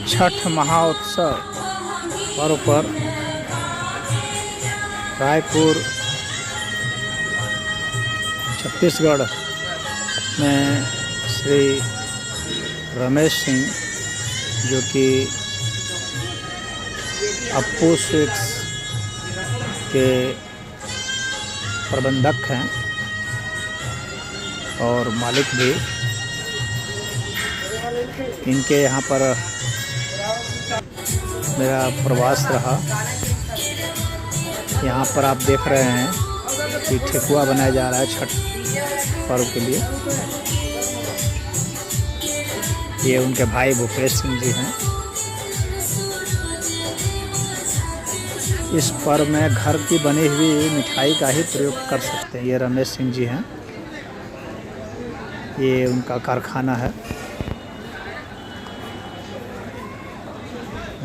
छठ महोत्सव पर्व पर रायपुर छत्तीसगढ़ में श्री रमेश सिंह, जो कि अप्पू स्वीट्स के प्रबंधक हैं और मालिक भी, इनके यहाँ पर मेरा प्रवास रहा। यहाँ पर आप देख रहे हैं कि ठेकुआ बनाया जा रहा है छठ पर्व के लिए। ये उनके भाई भूपेश सिंह जी हैं। इस पर्व में घर की बनी हुई मिठाई का ही प्रयोग कर सकते हैं। ये रमेश सिंह जी हैं, ये उनका कारखाना है।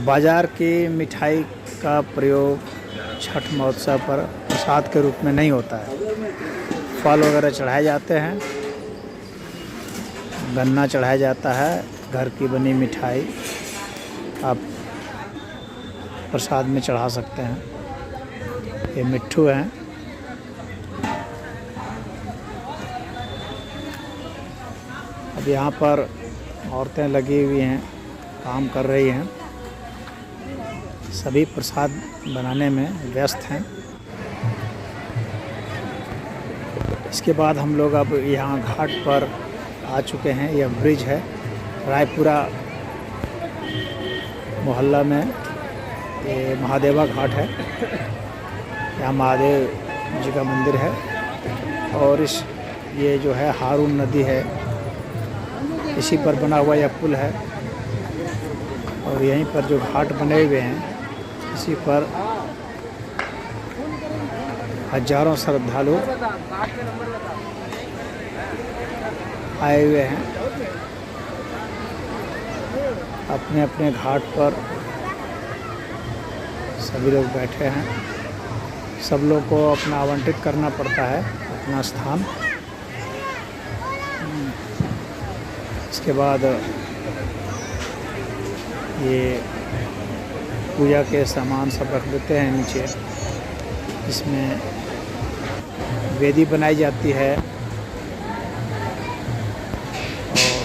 बाज़ार की मिठाई का प्रयोग छठ महोत्सव पर प्रसाद के रूप में नहीं होता है। फल वगैरह चढ़ाए जाते हैं, गन्ना चढ़ाया जाता है। घर की बनी मिठाई आप प्रसाद में चढ़ा सकते हैं। ये मिट्ठू हैं। अब यहाँ पर औरतें लगी हुई हैं, काम कर रही हैं। सभी प्रसाद बनाने में व्यस्त हैं। इसके बाद हम लोग अब यहाँ घाट पर आ चुके हैं। यह ब्रिज है, रायपुरा मोहल्ला में ये महादेवा घाट है। यहाँ महादेव जी का मंदिर है और ये जो है हारून नदी है, इसी पर बना हुआ यह पुल है। और यहीं पर जो घाट बने हुए हैं, इसी पर हजारों श्रद्धालु आए हुए हैं। अपने अपने घाट पर सभी लोग बैठे हैं। सब लोग को अपना आवंटित करना पड़ता है अपना स्थान। इसके बाद ये पूजा के सामान सब रख देते हैं नीचे। इसमें वेदी बनाई जाती है और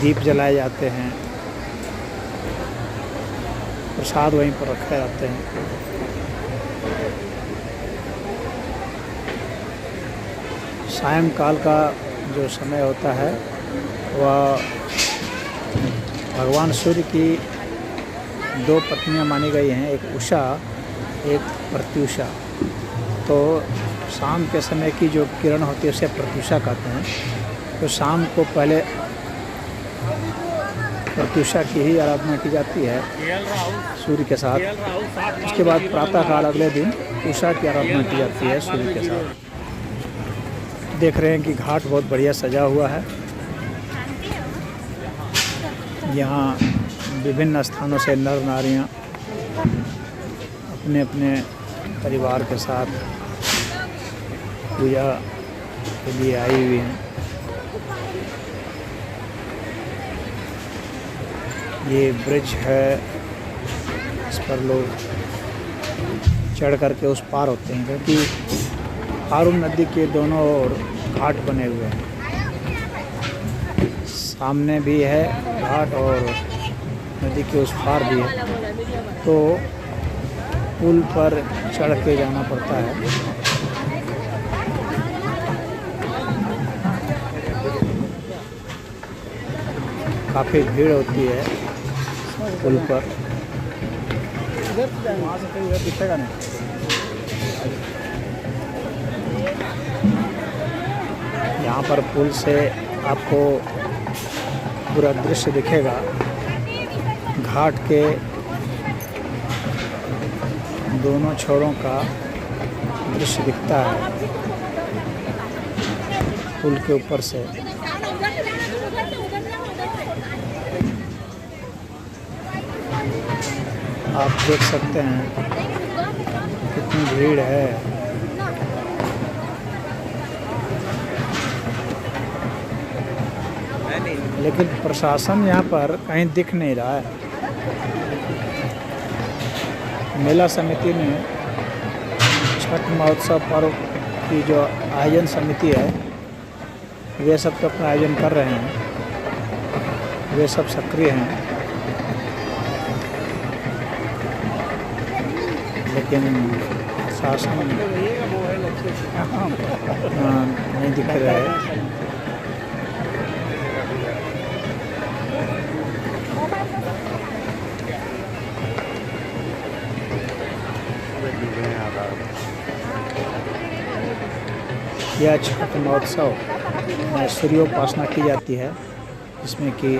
दीप जलाए जाते हैं। प्रसाद वहीं पर रखे जाते हैं। सायंकाल का जो समय होता है वह भगवान सूर्य की दो पत्नियां मानी गई हैं, एक उषा, एक प्रत्युषा। तो शाम के समय की जो किरण होती है उसे प्रत्युषा कहते हैं। तो शाम को पहले प्रत्युषा की ही आराधना की जाती है सूर्य के साथ। उसके बाद प्रातःकाल अगले दिन उषा की आराधना की जाती है सूर्य के साथ। देख रहे हैं कि घाट बहुत बढ़िया सजा हुआ है। यहाँ विभिन्न स्थानों से नर नारियाँ अपने अपने परिवार के साथ पूजा के लिए आई हुई हैं। ये ब्रिज है, इस पर लोग चढ़ करके उस पार होते हैं, क्योंकि हारून नदी के दोनों ओर घाट बने हुए हैं। सामने भी है घाट और नदी के उस पार भी है, तो पुल पर चढ़ के जाना पड़ता है। काफ़ी भीड़ होती है पुल पर। दिखेगा नहीं। यहाँ पर पुल से आपको पूरा दृश्य दिखेगा। घाट के दोनों छोरों का दृश्य दिखता है पुल के ऊपर से। आप देख सकते हैं कितनी भीड़ है। लेकिन प्रशासन यहाँ पर कहीं दिख नहीं रहा है। मेला समिति ने छठ महोत्सव पर्व की जो आयोजन समिति है वे सब तो अपना आयोजन कर रहे हैं, वे सब सक्रिय हैं, लेकिन शासन नहीं दिख रहा है। यह छठ महोत्सव में सूर्योपासना की जाती है, जिसमें कि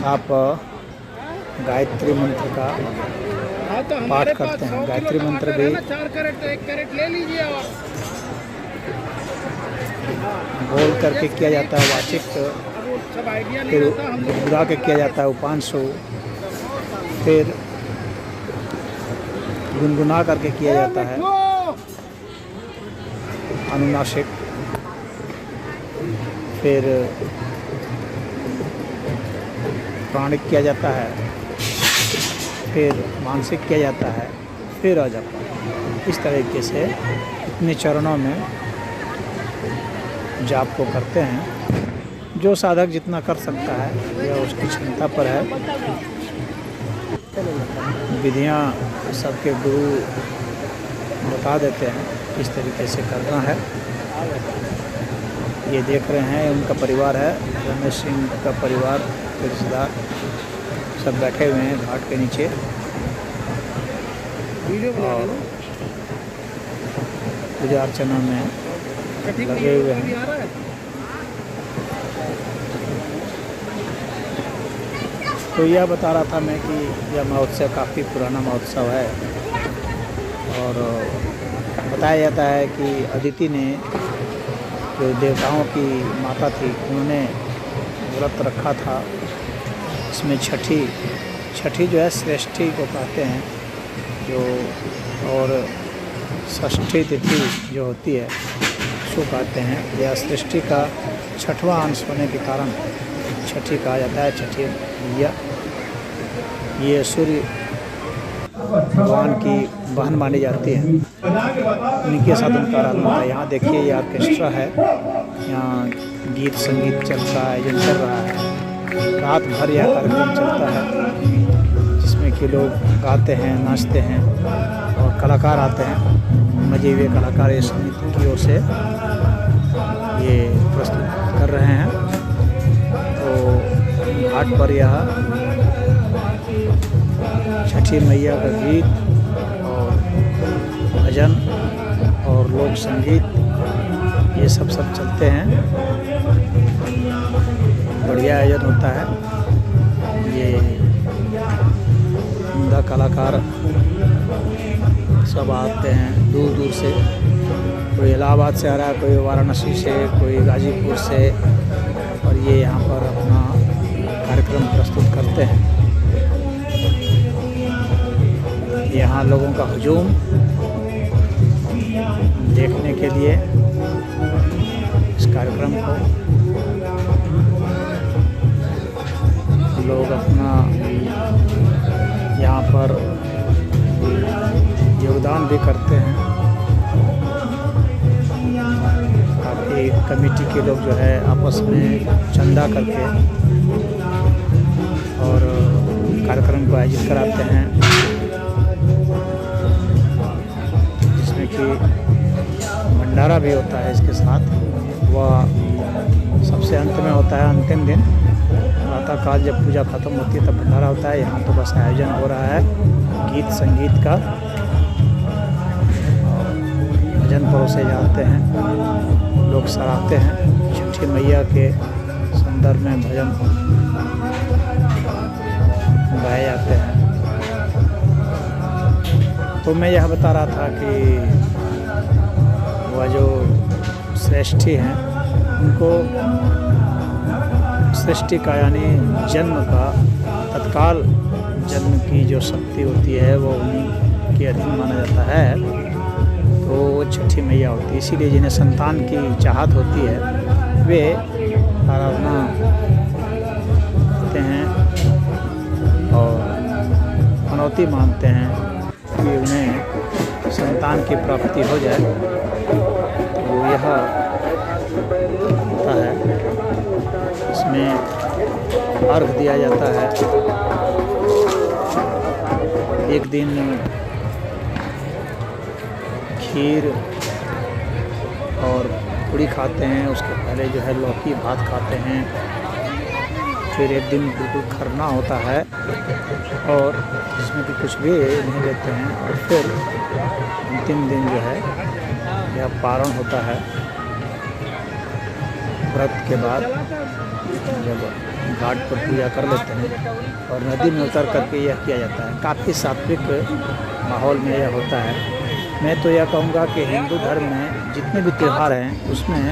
आप गायत्री मंत्र का पाठ करते हैं। गायत्री मंत्र भी 4 कैरेट 1 कैरेट ले लीजिए और बोल करके किया जाता है वाचिक, सब आइडिया नहीं फिर रहता हम लोग। बुरा के किया जाता है उपांशु, फिर गुनगुना करके किया जाता है अनुनासिक, फिर प्राणिक किया जाता है, फिर मानसिक किया जाता है, फिर अजप। इस तरीके से इतने चरणों में जाप को करते हैं। जो साधक जितना कर सकता है यह उसकी क्षमता पर है। विधियाँ सबके गुरु बता देते हैं किस तरीके से करना है। ये देख रहे हैं उनका परिवार है, रमेश सिंह का परिवार, रिश्तेदार सब बैठे हुए हैं घाट के नीचे और पूजा अर्चना में लगे हुए हैं। तो यह बता रहा था मैं कि यह महोत्सव काफ़ी पुराना महोत्सव है और बताया जाता है कि अदिति ने जो देवताओं की माता थी उन्होंने व्रत रखा था। इसमें छठी जो है श्रेष्ठी को कहते हैं जो, और षष्ठी तिथि जो होती है उसको कहते हैं। यह सृष्टि का 6वां अंश होने के कारण छठी कहा जाता है, छठी मैया। ये सूर्य भगवान की बहन मानी जाती है, उनके साथ उनका आराधना है। यहाँ देखिए ये ऑर्केस्ट्रा है, यहाँ गीत संगीत चल रहा है, आयोजन चल रहा है। रात भर यह कार्यक्रम चलता है जिसमें कि लोग गाते हैं, नाचते हैं और कलाकार आते हैं। मजे हुए कलाकार इस समिति की ओर से ये प्रस्तुत कर रहे हैं। तो घाट पर यह छठी मैया का गीत और भजन और लोक संगीत ये सब चलते हैं। बढ़िया आयोजन होता है। ये उम्दा कलाकार सब आते हैं दूर दूर से, कोई इलाहाबाद से आ रहा है, कोई वाराणसी से, कोई गाजीपुर से, और ये यहाँ पर अपना कार्यक्रम प्रस्तुत करते हैं। यहाँ लोगों का हुजूम देखने के लिए इस कार्यक्रम को लोग अपना यहाँ पर योगदान भी करते हैं। काफ़ी कमेटी के लोग जो है आपस में चंदा करके और कार्यक्रम को आयोजित कराते हैं, जिसमें कि भंडारा भी होता है इसके साथ। वह सबसे अंत में होता है, अंतिम दिन प्रातःकाल जब पूजा खत्म होती है तब भंडारा होता है। यहाँ तो बस आयोजन हो रहा है गीत संगीत का, भजन परोसे जाते हैं, लोग सराहते हैं। छठी मैया के संदर्भ में भजन गाए जाते हैं। तो मैं यह बता रहा था कि वह जो श्रेष्ठी हैं उनको सृष्टि का यानी जन्म का, तत्काल जन्म की जो शक्ति होती है वो उन्हीं के अधीन माना जाता है। तो वो छठी मैया होती है। इसीलिए जिन्हें संतान की चाहत होती है वे आराधना आते हैं और मनौती मांगते हैं कि उन्हें संतान की प्राप्ति हो जाए। तो यह होता है, इसमें अर्घ दिया जाता है। एक दिन खीर और पूड़ी खाते हैं, उसके पहले जो है लौकी भात खाते हैं। फिर एक दिन बिल्कुल खरना होता है और जिसमें कि कुछ भी नहीं लेते हैं। और फिर अंतिम दिन जो है यह पारण होता है। व्रत के बाद जब घाट पर पूजा कर लेते हैं और नदी में उतर करके यह किया जाता है। काफ़ी सात्विक माहौल में यह होता है। मैं तो यह कहूँगा कि हिंदू धर्म में जितने भी त्यौहार हैं उसमें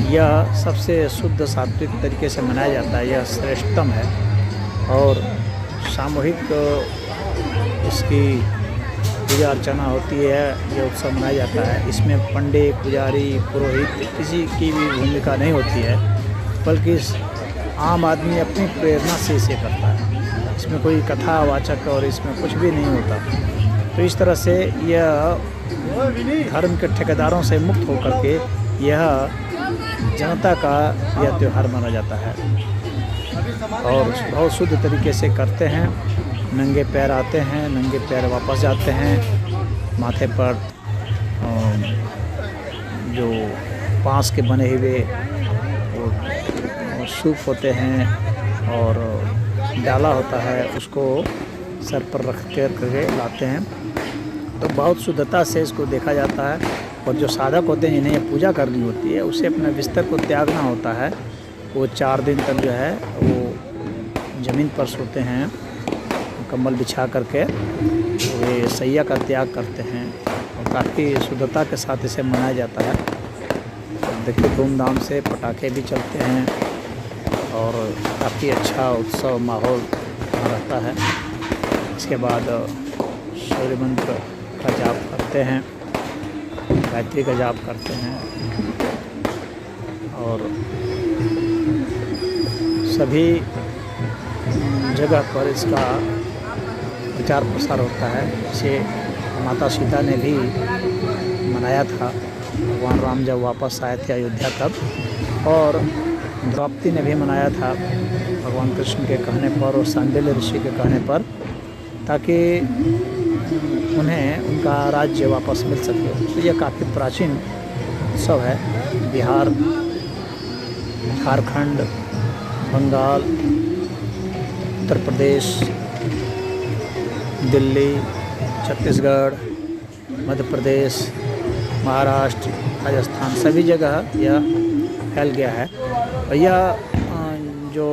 यह सबसे शुद्ध सात्विक तरीके से मनाया जाता है। यह श्रेष्ठतम है और सामूहिक इसकी पूजा अर्चना होती है, यह उत्सव मनाया जाता है। इसमें पंडित, पुजारी, पुरोहित किसी की भी भूमिका नहीं होती है, बल्कि आम आदमी अपनी प्रेरणा से इसे करता है। इसमें कोई कथावाचक और इसमें कुछ भी नहीं होता। तो इस तरह से यह धर्म के ठेकेदारों से मुक्त होकर के यह जनता का यह त्यौहार माना जाता है और बहुत शुद्ध तरीके से करते हैं। नंगे पैर आते हैं, नंगे पैर वापस जाते हैं। माथे पर जो बांस के बने हुए वो सूप होते हैं और डाला होता है, उसको सर पर रख करके लाते हैं। तो बहुत शुद्धता से इसको देखा जाता है। और जो साधक होते हैं, जिन्हें पूजा करनी होती है, उसे अपने बिस्तर को त्यागना होता है। वो 4 दिन तक जो है वो ज़मीन पर सोते हैं, कंबल बिछा करके वे सैया का त्याग करते हैं और काफ़ी शुद्धता के साथ इसे मनाया जाता है। देखिए धूमधाम से पटाखे भी चलते हैं और काफ़ी अच्छा उत्सव माहौल रहता है। इसके बाद सूर्य मंत्र का जाप करते हैं, गायत्री का जाप करते हैं और सभी जगह पर इसका प्रचार प्रसार होता है। इसे माता सीता ने भी मनाया था, भगवान राम जब वापस आए थे अयोध्या तब, और द्रौपदी ने भी मनाया था भगवान कृष्ण के कहने पर और सांडिल्य ऋषि के कहने पर, ताकि उन्हें उनका राज्य वापस मिल सके। तो यह काफ़ी प्राचीन उत्सव है। बिहार, झारखंड, बंगाल, उत्तर प्रदेश, दिल्ली, छत्तीसगढ़, मध्य प्रदेश, महाराष्ट्र, राजस्थान, सभी जगह यह फैल गया है। और यह जो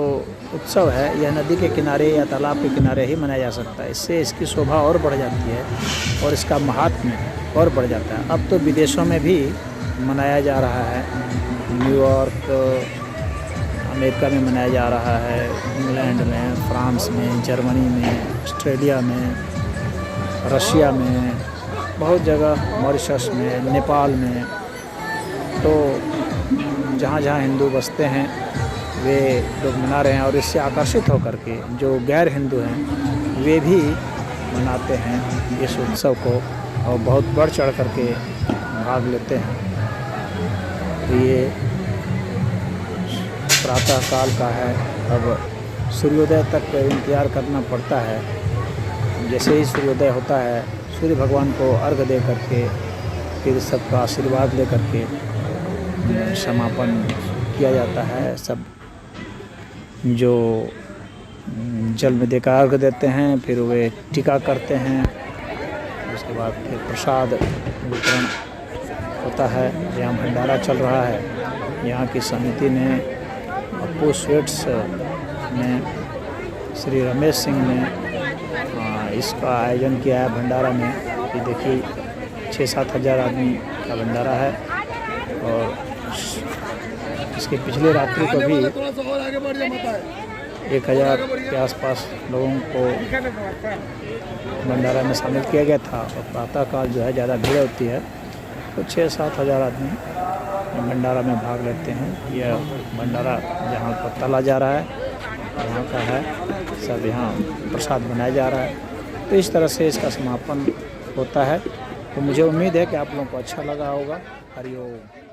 उत्सव है यह नदी के किनारे या तालाब के किनारे ही मनाया जा सकता है। इससे इसकी शोभा और बढ़ जाती है और इसका महात्म्य और बढ़ जाता है। अब तो विदेशों में भी मनाया जा रहा है। न्यूयॉर्क, अमेरिका में मनाया जा रहा है, इंग्लैंड में, फ्रांस में, जर्मनी में, ऑस्ट्रेलिया में, रशिया में, बहुत जगह, मॉरिशस में, नेपाल में। तो जहाँ जहाँ हिंदू बसते हैं वे लोग मना रहे हैं और इससे आकर्षित होकर के जो गैर हिंदू हैं वे भी मनाते हैं इस उत्सव को और बहुत बढ़ चढ़ करके भाग लेते हैं। तो ये प्रातः काल का है। अब सूर्योदय तक इंतज़ार करना पड़ता है। जैसे ही सूर्योदय होता है, सूर्य भगवान को अर्घ दे करके फिर सबका आशीर्वाद ले करके समापन किया जाता है। सब जो जल में देकर अर्घ देते हैं, फिर वे टीका करते हैं। उसके बाद फिर प्रसाद वितरण होता है। यहाँ भंडारा चल रहा है। यहाँ की समिति ने, अप्पू स्वीट्स ने, श्री रमेश सिंह ने इसका आयोजन किया है भंडारा में। ये देखिए 6-7 हज़ार आदमी का भंडारा है और इसके पिछले रात्रि को भी 1000 के आसपास लोगों को भंडारा में शामिल किया गया था। और प्रातःकाल जो है ज़्यादा भीड़ होती है तो 6-7 हज़ार आदमी भंडारा में भाग लेते हैं। यह भंडारा जहाँ पर तला जा रहा है यहाँ का है, सब यहाँ प्रसाद बनाया जा रहा है। तो इस तरह से इसका समापन होता है। तो मुझे उम्मीद है कि आप लोगों को अच्छा लगा होगा। हरिओम।